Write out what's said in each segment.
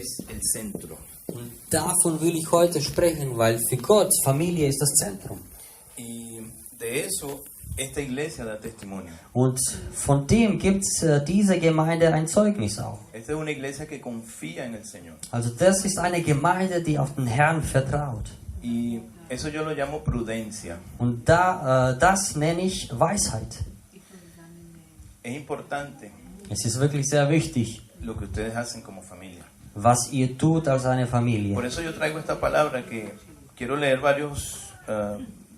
es el centro. Und davon will ich heute sprechen, weil für Gott Familie ist das Zentrum. Y de eso esta iglesia da testimonio. Und von dem gibt diese Gemeinde ein Zeugnis auch. Esta es una iglesia que confía en el Señor. Also das ist eine Gemeinde, die auf den Herrn vertraut. Y eso yo lo llamo prudencia. Und das nenne ich Weisheit. Es importante Es ist wirklich sehr wichtig, lo que ustedes hacen como familia. was ihr tut als eine Familie. Por eso yo traigo esta palabra que quiero leer varios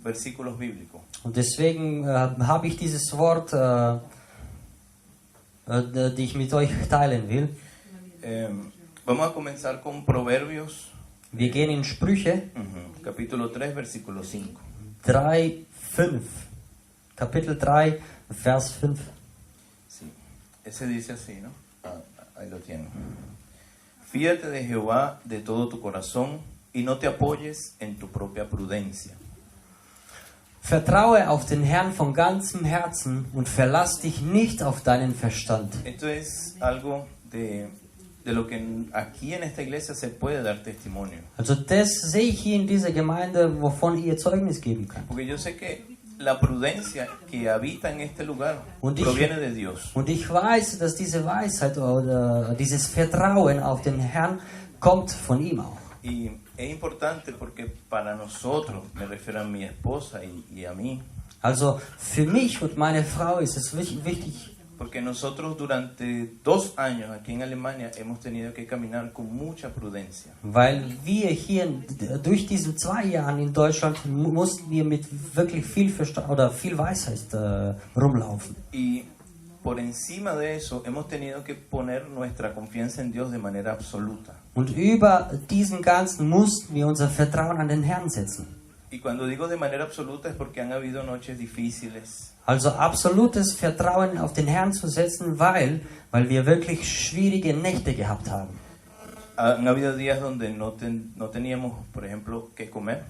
versículos bíblicos. Und deswegen habe ich dieses Wort, die ich mit euch teilen will. Vamos a comenzar con Proverbios, Wir gehen in Sprüche capítulo 3, versículo 5. 3, 5. Kapitel 3, Vers 5. Sí, ese dice así, ¿no? Ahí lo tienen. Fíate de Jehová de todo tu corazón y no te apoyes en tu propia prudencia. Vertraue auf den Herrn von ganzem Herzen und verlass dich nicht auf deinen Verstand. Esto es algo de lo que aquí en esta iglesia se puede dar testimonio. Also das sehe ich hier in dieser Gemeinde, wovon ihr Zeugnis geben könnt. Porque yo sé que la prudencia que habita en este lugar Und proviene de Dios. Und ich weiß, dass diese Weisheit oder dieses Vertrauen auf den Herrn kommt von ihm auch. Y es importante porque para nosotros, me refiero a mi esposa y a mí, Also für mich und meine Frau ist es wichtig, porque nosotros durante 2 años aquí en Alemania hemos tenido que caminar con mucha prudencia. weil wir hier durch diese 2 Jahre in Deutschland mussten wir mit wirklich viel Verstand oder viel Weisheit rumlaufen. Y por encima de eso hemos tenido que poner nuestra confianza en Dios de manera absoluta. Und über diesen ganzen mussten wir unser Vertrauen an den Herrn setzen. Y cuando digo de manera absoluta es porque han habido noches difíciles. Also absolutes Vertrauen auf den Herrn zu setzen, weil wir wirklich schwierige Nächte gehabt haben. Han habido días donde no teníamos, por ejemplo, que comer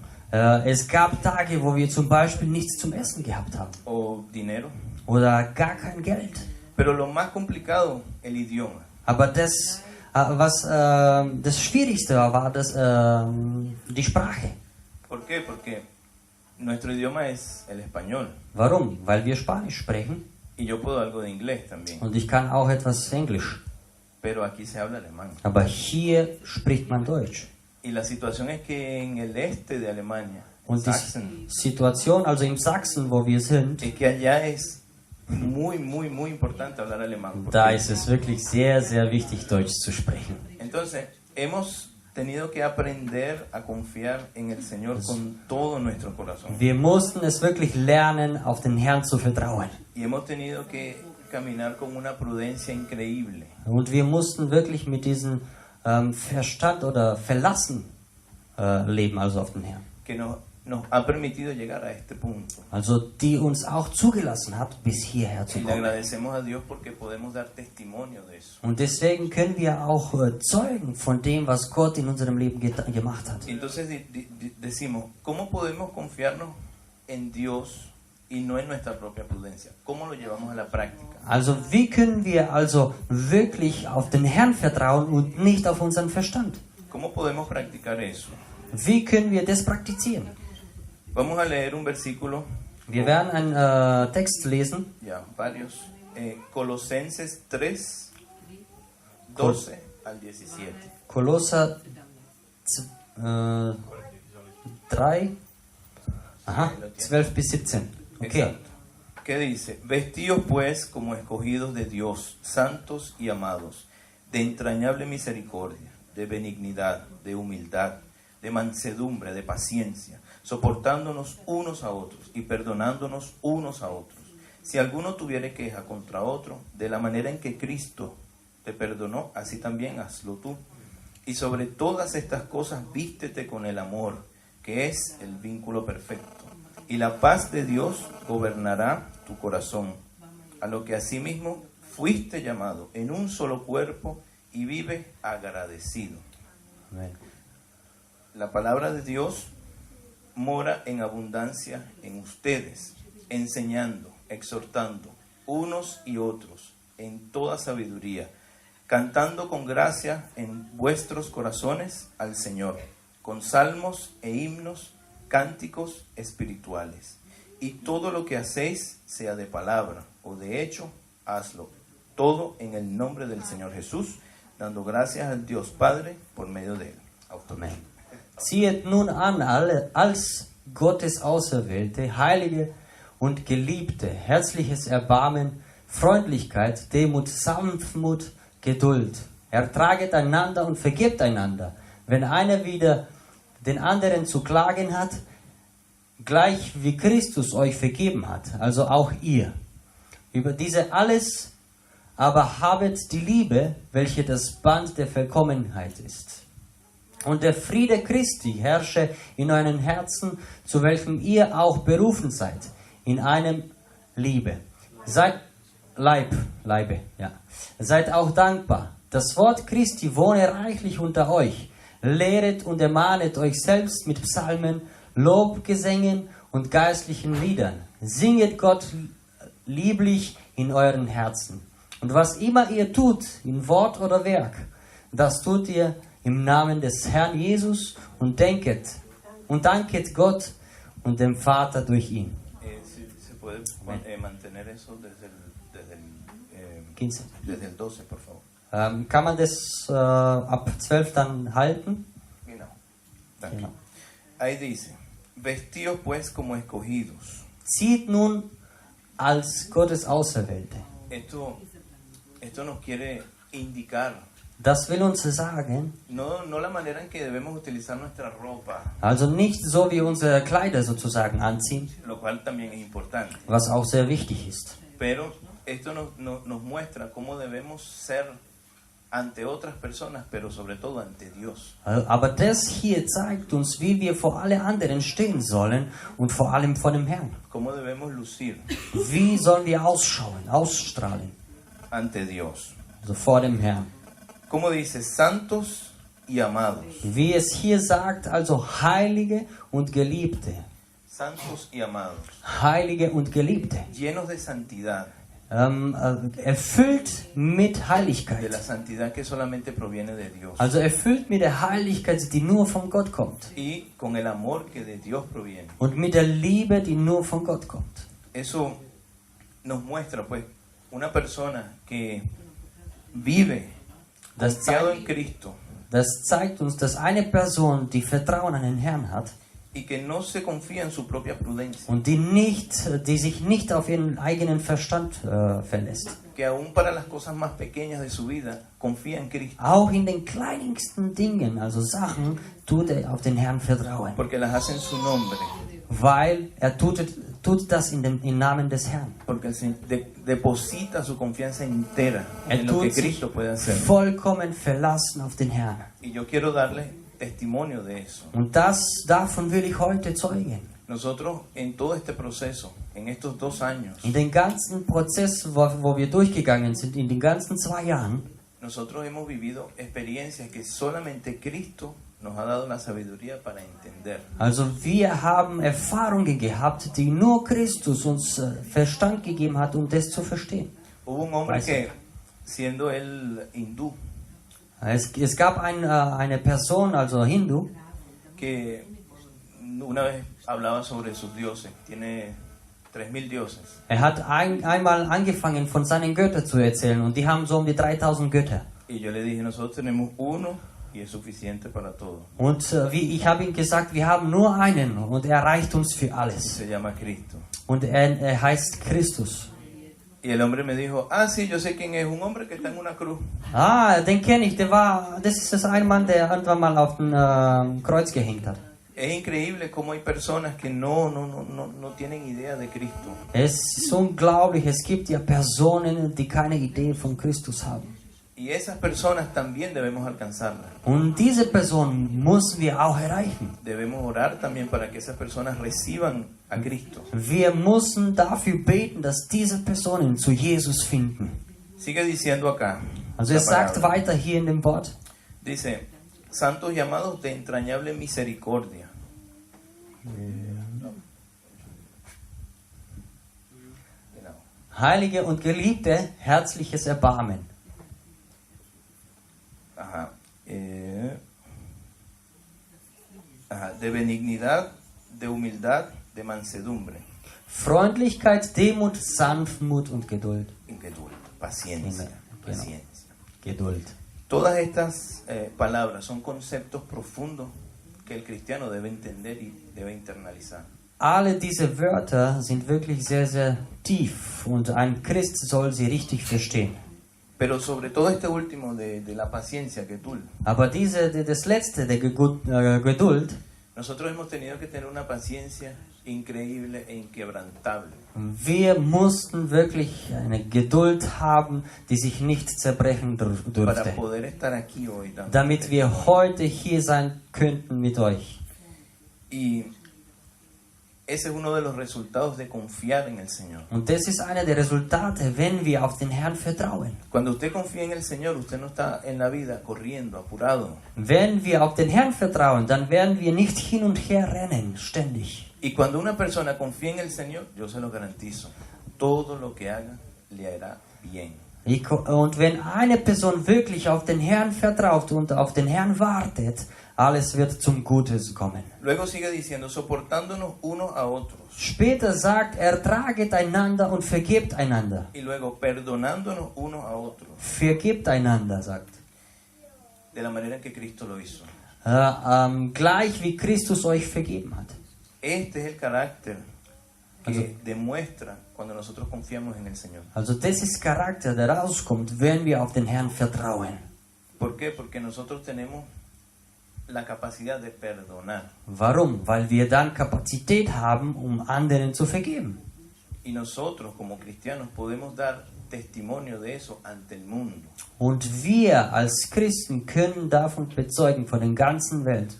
Es gab Tage, wo wir zum Beispiel nichts zum Essen gehabt haben o dinero. oder gar kein Geld. Pero lo más complicado, el idioma. Aber das Schwierigste war die Sprache. ¿Por qué? Porque nuestro idioma es el español. Warum? Weil wir Spanisch sprechen Y yo puedo algo de inglés también. und ich kann auch etwas Englisch. Pero aquí se habla alemán. Aber hier spricht man Deutsch. Y la situación es que en el este de Alemania, en Und die Sachsen, Situation, also im Sachsen, wo wir sind, es que allá es muy, muy, muy importante hablar alemán. Porque da ist es wirklich sehr, sehr wichtig, Deutsch zu sprechen. entonces, hemos tenido que aprender a confiar en el Señor con todo nuestro corazón. Wir mussten es wirklich lernen, auf den Herrn zu vertrauen. Y hemos tenido que caminar con una prudencia increíble. Und wir mussten wirklich mit diesem Verstand oder Verlassen leben, also auf den Herrn. Que nos ha permitido llegar a este punto. Also die uns auch zugelassen hat, bis hierher zu Y le kommen. agradecemos a Dios porque podemos dar testimonio de eso. Und deswegen können wir auch zeugen von dem, was Gott in unserem Leben gemacht hat. Y entonces decimos, ¿cómo podemos confiarnos en Dios y no en nuestra propia prudencia? ¿Cómo lo llevamos a la práctica? Also wie können wir also wirklich auf den Herrn vertrauen und nicht auf unseren Verstand? ¿Cómo podemos practicar eso? Wie können wir das praktizieren? Vamos a leer un versículo, Wir werden einen Text lesen, ya varios, Colosenses 3, 12 al 17. Kolosser 3, 12 bis 17. Okay. Exacto. ¿Qué dice? Vestíos pues como escogidos de Dios, santos y amados, de entrañable misericordia, de benignidad, de humildad, de mansedumbre, de paciencia, soportándonos unos a otros y perdonándonos unos a otros. Si alguno tuviere queja contra otro, de la manera en que Cristo te perdonó, así también hazlo tú. Y sobre todas estas cosas vístete con el amor, que es el vínculo perfecto. Y la paz de Dios gobernará tu corazón, a lo que asimismo fuiste llamado en un solo cuerpo y vive agradecido. Amen. La palabra de Dios mora en abundancia en ustedes, enseñando, exhortando unos y otros en toda sabiduría, cantando con gracia en vuestros corazones al Señor, con salmos e himnos, cánticos espirituales. Y todo lo que hacéis, sea de palabra o de hecho, hazlo todo en el nombre del Señor Jesús, dando gracias al Dios Padre por medio de él. Amen. Ziehet nun an alle als Gottes Auserwählte, Heilige und Geliebte, herzliches Erbarmen, Freundlichkeit, Demut, Sanftmut, Geduld. Ertraget einander und vergebt einander, wenn einer wieder den anderen zu klagen hat, gleich wie Christus euch vergeben hat, also auch ihr. Über diese alles aber habet die Liebe, welche das Band der Vollkommenheit ist. Und der Friede Christi herrsche in euren Herzen, zu welchem ihr auch berufen seid, in einem Liebe. Seid auch dankbar. Das Wort Christi wohne reichlich unter euch. Lehret und ermahnet euch selbst mit Psalmen, Lobgesängen und geistlichen Liedern. Singet Gott lieblich in euren Herzen. Und was immer ihr tut, in Wort oder Werk, das tut ihr im Namen des Herrn Jesus und danket Gott und dem Vater durch ihn. Se puede mantener eso desde el 12, por favor. Kann man das ab 12 dann halten? Genau. Danke. Genau. Ahí dice, vestíos pues como escogidos. Zieht nun als Gottes Auserwählte. Esto nos quiere indicar Das will uns sagen, no la manera en que debemos utilizar nuestra ropa, also nicht so wie unsere Kleider sozusagen anziehen, lo cual también es importante, was auch sehr wichtig ist. pero esto nos muestra cómo debemos ser ante otras personas, pero sobre todo ante Dios. Aber das hier zeigt uns, wie wir vor alle anderen stehen sollen und vor allem vor dem Herrn. Cómo debemos lucir Wie sollen wir ausschauen, ausstrahlen? ante Dios. Also vor dem Herrn. Como dice, santos y amados. Wie es hier sagt, also Heilige und Geliebte. Santos y amados. Heilige und Geliebte. Llenos de santidad. Erfüllt mit De la Heiligkeit. santidad que solamente proviene de Dios. Also erfüllt mit der Heiligkeit, die nur von Gott kommt. Y con el amor que de Dios proviene. Und mit der Liebe, die nur von Gott kommt. Eso nos muestra, pues, una persona que vive confiado en Cristo Das zeigt uns, dass eine Person, die Vertrauen an den Herrn hat y que no se confía en su propia prudencia, und die sich nicht auf ihren eigenen Verstand verlässt. que aún para las cosas más pequeñas de su vida confía en Cristo, Auch in den kleinsten Dingen, also Sachen, tut er auf den Herrn vertrauen. porque las hace en su nombre, Weil er tut das im Namen des Herrn. porque deposita su confianza entera Er en lo que tut sich Cristo puede hacer. vollkommen verlassen auf den Herrn. Y yo quiero darle testimonio de eso. Und davon will ich heute zeugen. Nosotros en todo este proceso, en estos 2 años, In den ganzen Prozess, wo wir durchgegangen sind, in den ganzen 2 Jahren, nosotros hemos vivido experiencias que solamente Cristo nos ha dado la sabiduría para entender. also wir haben Erfahrungen gehabt, die nur Christus uns Verstand gegeben hat, um das zu verstehen. Hubo un hombre Weiß que, siendo él hindú, Es gab eine Person, also Hindu, que una vez hablaba sobre sus dioses. Tiene 3000 dioses. er hat einmal angefangen von seinen Göttern zu erzählen und die haben so um die 3000 Götter. Y yo le dije, nosotros tenemos uno y es suficiente para todo. Und ich habe ihm gesagt, wir haben nur einen und er reicht uns für Y alles. se llama Cristo. Und er heißt Christus. Y el hombre me dijo, sí, yo sé quién es, un hombre que está en una cruz. Den kenne ich, das ist ein Mann, der irgendwann mal auf dem Kreuz gehängt hat. Es increíble cómo hay personas que no tienen idea de Cristo. Es ist unglaublich, es gibt ja Personen, die keine Idee von Christus haben. Y esas personas también debemos alcanzarlas. Und diese Person müssen wir auch erreichen. Debemos orar también para que esas personas reciban a Cristo. Wir müssen dafür beten, dass diese Personen zu Jesus finden. Sigue diciendo acá. Also la es sagt palabra. weiter hier in dem Wort. Dice, santos llamados de entrañable misericordia. Genau. Heilige und Geliebte, herzliches Erbarmen. de benignidad, de humildad, de mansedumbre. Freundlichkeit, Demut, Sanftmut und Geduld. Geduld, paciencia, Genau. paciencia. Geduld. Todas estas palabras son conceptos profundos que el cristiano debe entender y debe internalizar. Alle diese Wörter sind wirklich sehr, sehr tief und ein Christ soll sie richtig verstehen. Pero sobre todo este último de la paciencia, Geduld, Aber das letzte, der Geduld, nosotros hemos tenido que tener una paciencia increíble e inquebrantable. wir mussten wirklich eine Geduld haben, die sich nicht zerbrechen Para durfte, poder estar aquí hoy. damit wir heute hier sein könnten mit euch. Y ese es uno de los resultados de confiar en el Señor. Und das ist einer der Resultate, wenn wir auf den Herrn vertrauen. Cuando usted confía en el Señor, usted no está en la vida corriendo, apurado. Wenn wir auf den Herrn vertrauen, dann werden wir nicht hin und her rennen, ständig. Y cuando una persona confía en el Señor, yo se lo garantizo, todo lo que haga le hará bien. Und wenn eine Person wirklich auf den Herrn vertraut und auf den Herrn wartet, alles wird zum Gutes kommen. Luego sigue diciendo, soportándonos unos a otros. Später sagt, ertraget einander und vergebt einander. Y luego perdonándonos unos a otros, Vergebt einander, sagt. de la manera en que Cristo lo hizo. Gleich wie Christus euch vergeben hat. Este es el carácter que demuestra cuando nosotros confiamos en el Señor. Also das ist Charakter, der rauskommt, wenn wir auf den Herrn vertrauen. ¿Por qué? Porque nosotros tenemos la capacidad de perdonar. Warum? Weil wir dann Kapazität haben, um anderen zu vergeben. Y nosotros como cristianos podemos dar testimonio de eso ante el mundo. Und wir als Christen können davon bezeugen vor der ganzen Welt.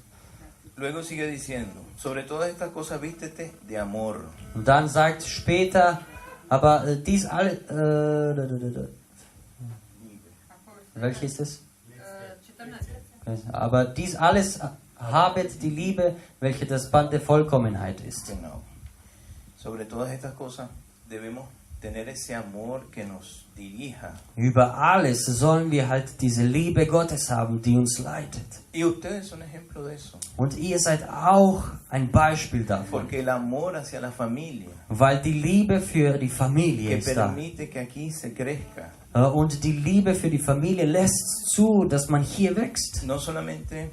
Luego sigue diciendo, sobre todas estas cosas vístete de amor. Und dann sagt später, aber dies alle... welches ist es? Aber dies alles habet die Liebe, welche das Band der Vollkommenheit ist. Genau. Sobre todas estas cosas debemos tener ese amor que nos dirija. Über alles sollen wir halt diese Liebe Gottes haben, die uns leitet. Y ustedes son ejemplo de eso. Und ihr seid auch ein Beispiel davon. Porque el amor hacia la familia, Weil die Liebe für die Familie que ist da. permite que aquí se crezca, Und die Liebe für die Familie lässt zu, dass man hier wächst. no solamente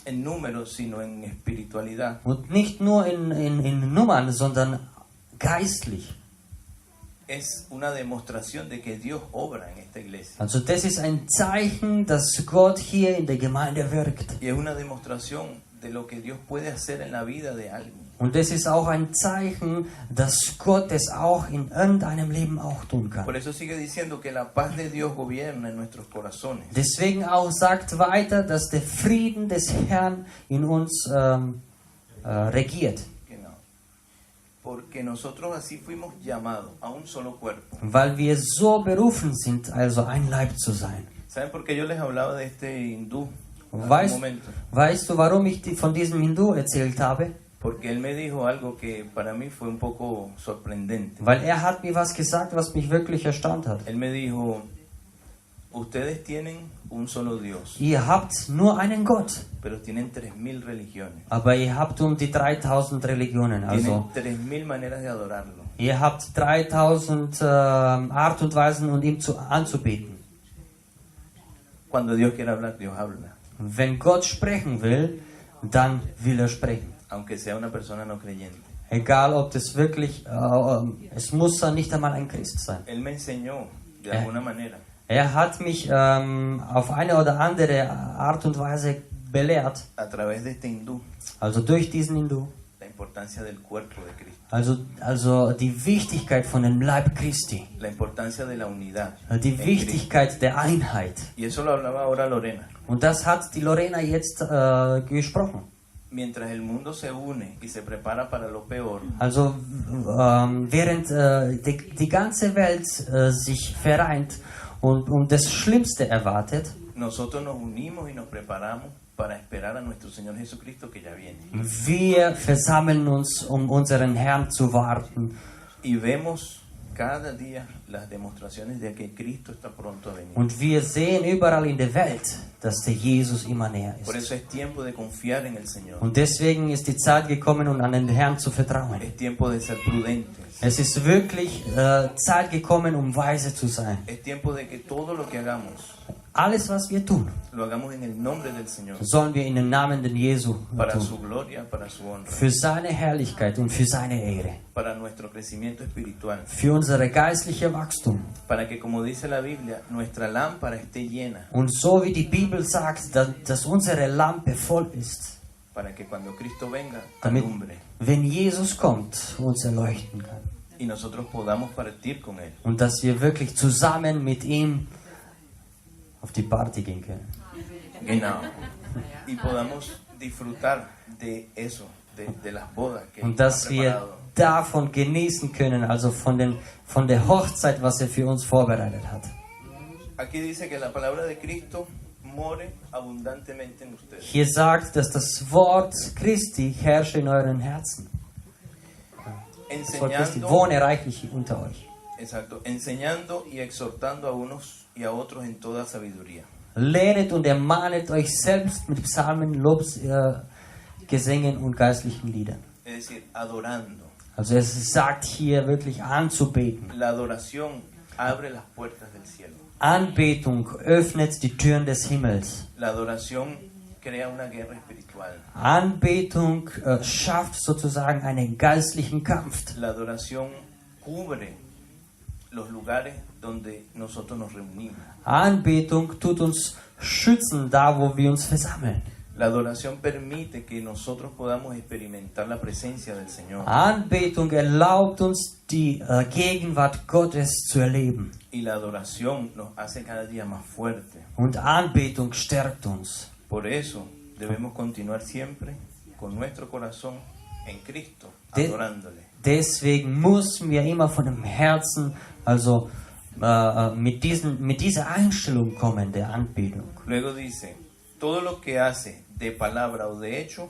en números, sino en espiritualidad. Und nicht nur in Nummern, sondern geistlich. Es una demostración de que Dios obra en esta iglesia. Also das ist ein Zeichen, dass Gott hier in der Gemeinde wirkt. Y es una demostración de lo que Dios puede hacer en la vida de alguien. Und das ist auch ein Zeichen, dass Gott es auch in irgendeinem Leben auch tun kann. Por eso sigue diciendo que la paz de Dios gobierna en nuestros corazones. Deswegen auch sagt weiter, dass der Frieden des Herrn in uns regiert. Genau. Porque nosotros así fuimos llamados a un solo cuerpo. Weil wir so berufen sind, also ein Leib zu sein. ¿Saben por qué yo les hablaba de este hindú hace un momento? Weißt du, warum ich von diesem Hindu erzählt habe? Porque él me dijo algo que para mí fue un poco sorprendente. Weil er hat mir was gesagt, was mich wirklich erstaunt hat. Él me dijo, ustedes tienen un solo Dios, Ihr habt nur einen Gott, pero tienen 3000 religiones. aber ihr habt um die 3000 Religionen. Also Tienen 3000 maneras de adorarlo. ihr habt 3000 Art und Weisen, um ihm anzubeten. Cuando Dios quiere hablar, Dios habla. Wenn Gott sprechen will, dann will er sprechen. Aunque sea una persona no creyente. Egal, ob das wirklich, es muss nicht einmal ein Christ sein. Él me enseñó de alguna manera Er hat mich auf eine oder andere Art und Weise belehrt, a través de este hindú also durch diesen Hindu, la importancia del cuerpo de Cristo, also die Wichtigkeit von dem Leib Christi, la importancia de la unidad. die en Cristo. Wichtigkeit der Einheit. Y eso lo hablaba ahora Lorena. Und das hat die Lorena jetzt gesprochen. Mientras el mundo se une y se prepara para lo peor, Also während die ganze Welt sich vereint und das Schlimmste erwartet, nosotros nos unimos y nos preparamos para esperar a nuestro Señor Jesucristo que ya viene. wir versammeln uns, um unseren Herrn zu warten. Y vemos cada día las demostraciones de que Cristo está pronto a venir. Und wir sehen überall in der Welt, dass der Jesus immer näher Por ist. eso es tiempo de confiar en el Señor. Und deswegen ist die Zeit gekommen, um an den Herrn zu vertrauen. Es tiempo de ser prudentes. Es ist wirklich Zeit gekommen, um weise zu sein. Es tiempo de que todo lo que hagamos, Alles, was wir tun, lo hagamos en el nombre del Señor. sollen wir in den Namen den Jesu Para tun. su gloria, para su honra. Für seine Herrlichkeit und für seine Ehre. Para nuestro crecimiento espiritual. Für unser geistliches Wachstum. Para que, como dice la Biblia, nuestra lámpara esté llena. Und so wie die Bibel sagt, dass unsere Lampe voll ist, Para que cuando Cristo venga, damit, alumbre. wenn Jesus kommt, uns erleuchten kann. Y nosotros podamos partir con Él. Und dass wir wirklich zusammen mit ihm auf die Party gehen können. Genau. Y podamos disfrutar de eso, de las bodas que Und ha dass wir preparado. davon genießen können, also von der Hochzeit, was er für uns vorbereitet hat. Aquí dice que la palabra de Cristo more abundantemente en ustedes. Hier sagt, dass das Wort Christi herrsche in euren Herzen. Das Wort Christi Enseñando, wohne reichlich unter euch. exacto, enseñando y exhortando a unos y a otros en toda sabiduría. Lehret und ermahnet euch selbst mit Psalmen, Lobgesängen und geistlichen Liedern. Es decir, adorando. Also es sagt hier wirklich anzubeten. La adoración abre las puertas del cielo. Anbetung öffnet die Türen des Himmels. La adoración crea una guerra espiritual. Anbetung schafft sozusagen einen geistlichen Kampf. La adoración cubre los lugares donde nosotros nos reunimos. Anbetung tut uns schützen, da wo wir uns versammeln. La adoración permite que nosotros podamos experimentar la presencia del Señor. Anbetung erlaubt uns, die Gegenwart Gottes zu erleben. Y la adoración nos hace cada día más fuerte. Und Anbetung stärkt uns. Por eso debemos continuar siempre con nuestro corazón en Cristo, De- adorándole. Deswegen müssen wir immer von dem Herzen, also mit dieser Einstellung kommen, der Anbetung. Luego dice, todo lo que hace de palabra o de hecho,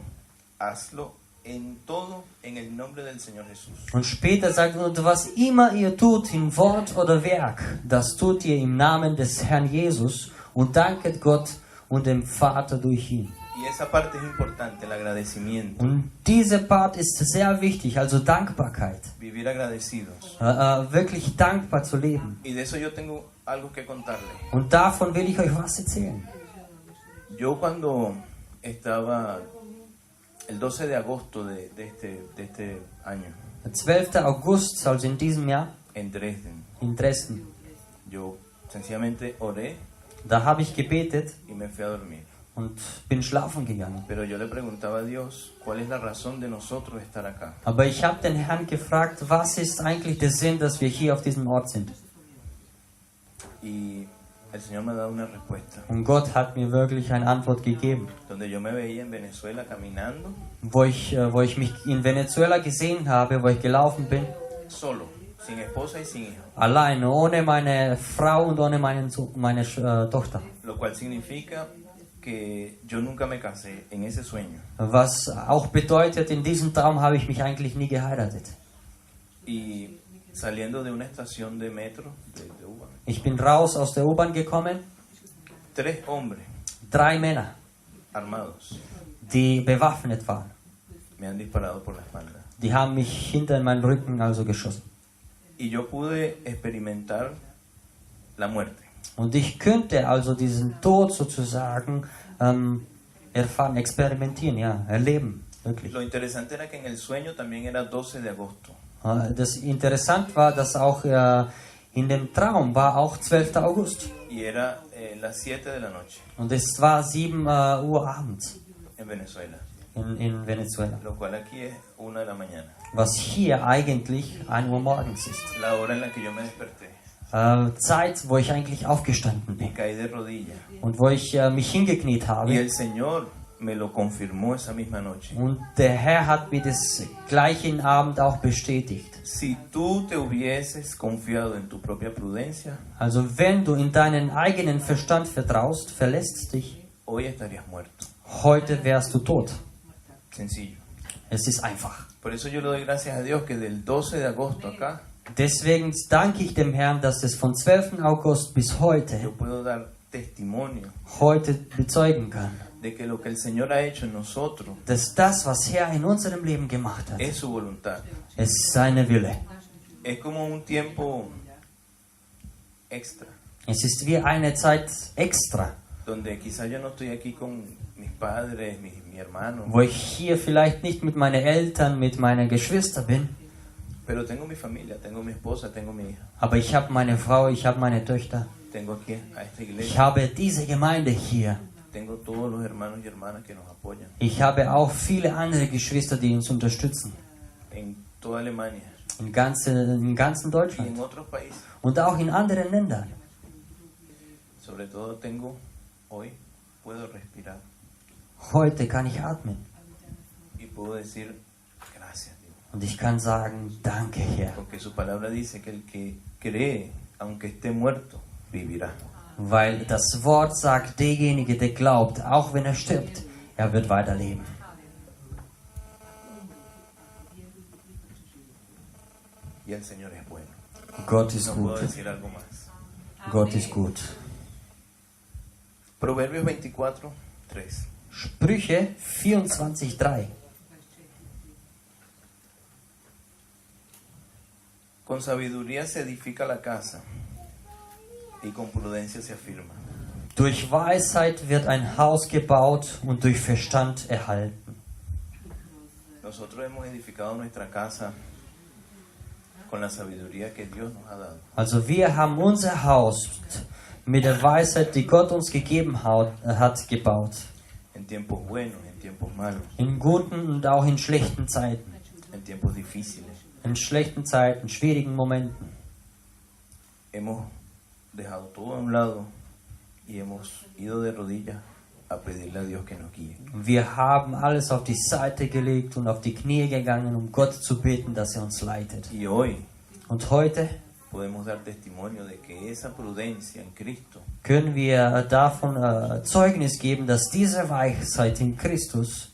hazlo en todo en el nombre del Señor Jesús. Und später sagt er, und was immer ihr tut, in Wort oder Werk, das tut ihr im Namen des Herrn Jesus und danket Gott und dem Vater durch ihn. Y esa parte es importante, el agradecimiento, Und dieser Part ist sehr wichtig, also Dankbarkeit. vivir agradecidos. Wirklich dankbar zu leben. Y de eso yo tengo algo que contarle. Und davon will ich euch was erzählen. Yo cuando estaba el 12 de agosto de este año Der 12. August, also in diesem Jahr, en Dresden, in Dresden, yo sencillamente oré da habe ich gebetet y me fui a dormir. und bin schlafen gegangen. Pero yo le preguntaba a Dios, ¿cuál es la razón de nosotros estar acá? Aber ich habe den Herrn gefragt, was ist eigentlich der Sinn, dass wir hier auf diesem Ort sind? Y el Señor me ha dado una respuesta, Und Gott hat mir wirklich eine Antwort gegeben. donde yo me veía en Venezuela caminando Wo ich mich in Venezuela gesehen habe, wo ich gelaufen bin, solo, sin esposa y sin hija, alleine, ohne meine Frau und ohne meine Tochter. lo cual significa que yo nunca me casé en ese sueño. Was auch bedeutet, in diesem Traum habe ich mich eigentlich nie geheiratet. Y saliendo de una estación de metro de Uva, Ich bin raus aus der U-Bahn gekommen, 3 hombres 3 Männer, armados die bewaffnet waren. me han disparado por la espalda. Die haben mich hinter in meinen Rücken also geschossen. Y yo pude experimentar la muerte. Und ich könnte also diesen Tod sozusagen erfahren, experimentieren, ja, erleben, wirklich. Lo interesante era que en el sueño también era 12 de agosto. Das interessant war, dass auch in dem Traum war auch 12. August. Y era las 7 de la noche Und es war 7 Uhr abends en Venezuela, in Venezuela. lo cual aquí es 1 de la mañana, Was hier eigentlich 1 Uhr morgens ist. la hora en la que yo me desperté Zeit, wo ich eigentlich aufgestanden y bin. caí de rodillas. Und wo ich mich hingekniet Y habe. el Señor me lo confirmó esa misma noche. Und der Herr hat mir das gleichen Abend auch bestätigt. Si tú te hubieses confiado en tu propia prudencia, Also wenn du in deinen eigenen Verstand vertraust, verlässt dich, hoy estarías muerto. heute wärst du tot. Sencillo. Es ist einfach. Por eso yo le doy gracias a Dios que del 12 de agosto acá Deswegen danke ich dem Herrn, dass es von 12. August bis yo heute puedo dar testimonio heute bezeugen kann, de que lo que el Señor ha hecho en nosotros dass das, was Herr in unserem Leben gemacht hat, es su voluntad. ist seine Wille. Es como un tiempo extra, Es ist wie eine Zeit extra, donde quizás yo no estoy aquí con mis padres, mi hermano, wo ich hier vielleicht nicht mit meinen Eltern, mit meinen Geschwistern bin, pero tengo mi familia, tengo mi esposa, tengo mi hija, aber ich habe meine Frau, ich habe meine Töchter. tengo aquí a esta Ich iglesia, habe diese Gemeinde hier. tengo todos los hermanos y hermanas que nos apoyan Ich habe auch viele andere Geschwister, die uns unterstützen. en toda Alemania Im ganzen y Deutschland. en otros países. Und auch in anderen Ländern. Sobre todo hoy puedo respirar Heute kann ich atmen. y puedo decir gracias Dios, Und ich kann sagen, danke Herr. porque su palabra dice que el que cree, aunque esté muerto, vivirá. Weil das Wort sagt, derjenige, der glaubt, auch wenn er stirbt, er wird weiterleben. Y el Señor es bueno. Gott ist No puedo gut. decir algo más. Gott ist gut. Proverbios 24, 3. Sprüche 24,3. Con sabiduría se edifica la casa y con prudencia se afirma. Durch Weisheit wird ein Haus gebaut und durch Verstand erhalten. Nosotros hemos edificado nuestra casa con la sabiduría que Dios nos ha dado. Also wir haben unser Haus mit der Weisheit, die Gott uns gegeben hat, gebaut. En tiempos buenos, en tiempos malos, In guten und auch in schlechten Zeiten. en tiempos difíciles. In schlechten Zeiten, schwierigen Momenten. Hemos dejado todo a un lado y hemos ido de rodillas a pedirle a Dios que nos guíe. Wir haben alles auf die Seite gelegt und auf die Knie gegangen, um Gott zu beten, dass er uns leitet. Y hoy Und heute podemos dar testimonio de que esa prudencia en Cristo können wir davon Zeugnis geben, dass diese Weisheit in Christus,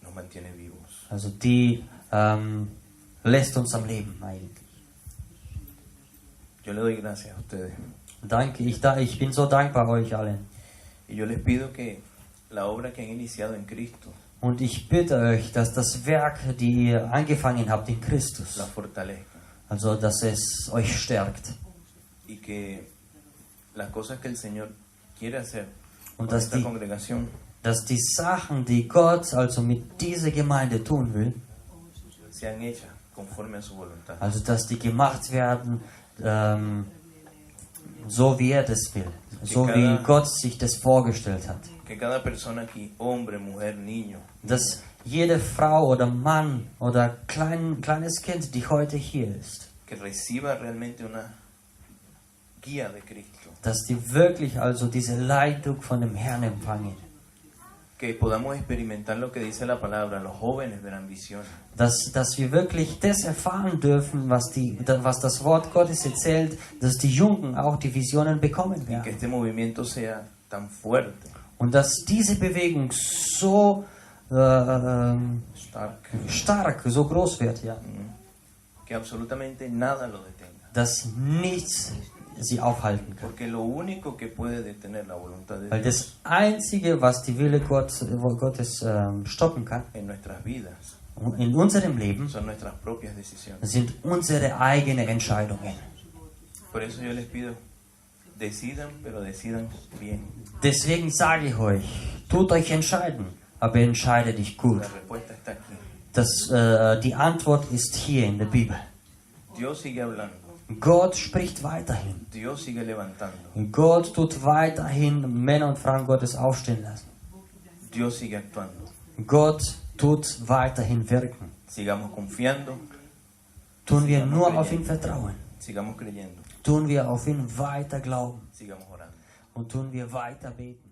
nos mantiene vivos. also die lässt uns am Leben eigentlich. Yo le doy gracias a ustedes Danke, ich bin so dankbar euch allen. y yo les pido que la obra que han iniciado en Cristo Und ich bitte euch, dass das Werk, die ihr angefangen habt in Christus, la fortalezca also dass es euch stärkt. y que las cosas que el Señor quiere hacer Und con dass esta die, congregación dass die Sachen, die Gott also mit dieser Gemeinde tun will, sean hechas conforme a su voluntad. also dass die gemacht werden, so wie er das will, so wie Gott sich das vorgestellt hat. Que cada persona aquí, hombre, mujer, niño, Dass jede Frau oder Mann oder kleines Kind, die heute hier ist, que reciba realmente una guía de Cristo. dass die wirklich also diese Leitung von dem Herrn empfangen. Que podamos experimentar lo que dice la palabra, los jóvenes verán visiones. Dass wir wirklich das erfahren dürfen, was das Wort Gottes erzählt, dass die Jungen auch die Visionen bekommen Y que werden. este movimiento sea tan fuerte, Und dass diese Bewegung so stark, so groß wird, ja, que absolutamente nada lo detenga. dass nichts sie aufhalten kann. Porque lo único que puede detener la voluntad de Weil Dios das Einzige, was die Wille Gottes stoppen kann, en nuestras vidas in unserem Leben, son nuestras propias decisiones. sind unsere eigenen Entscheidungen. Por eso yo les pido, decidan, pero decidan bien. Deswegen sage ich euch, tut euch entscheiden, aber entscheide dich gut. La respuesta está aquí. Die Antwort ist hier in der Bibel. Dios sigue hablando, Gott spricht weiterhin. Dios sigue levantando, Gott tut weiterhin Männer und Frauen Gottes aufstehen lassen. Dios sigue actuando. Gott tut weiterhin wirken. Sigamos confiando, Tun wir nur auf ihn vertrauen. sigamos creyendo, Tun wir auf ihn weiter glauben. sigamos orando. Und tun wir weiter beten.